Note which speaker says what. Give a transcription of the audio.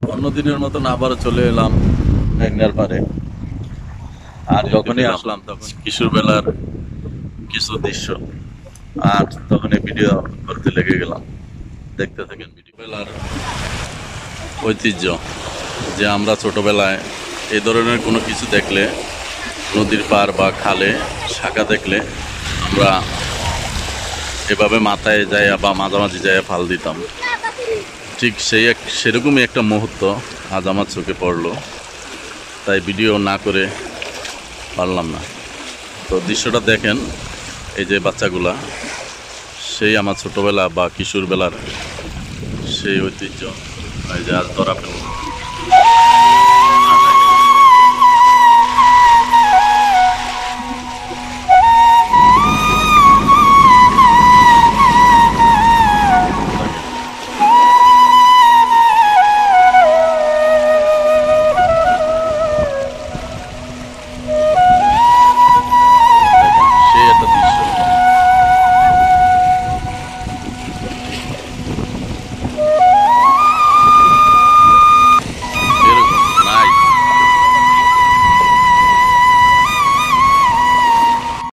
Speaker 1: অন্যদিনের মতন আবারও চলে এলাম মেঘনার পাড়ে। আর যখনই আসলাম তখন কিশোর বেলার কিছু দৃশ্য, আর তখনই ভিডিও করতে লেগে গেলাম। দেখতে থাকেন ভিডিও। বেলার ঐতিহ্য যে আমরা ছোটবেলায় এই ধরনের কোনো কিছু দেখলে, নদীর পাড় বা খালে শাখা দেখলে আমরা এভাবে মাথায় যাইয়া বা মাঝামাঝি যাইয়া ফাল দিতাম। ঠিক সেরকমই একটা মুহূর্ত আজ আমার চোখে পড়লো, তাই ভিডিও না করে পারলাম না। তো দৃশ্যটা দেখেন, এই যে বাচ্চাগুলা, সেই আমার ছোটবেলা বা কিশোর বেলার সেই ঐতিহ্য এই যে আজ ধরা পেল।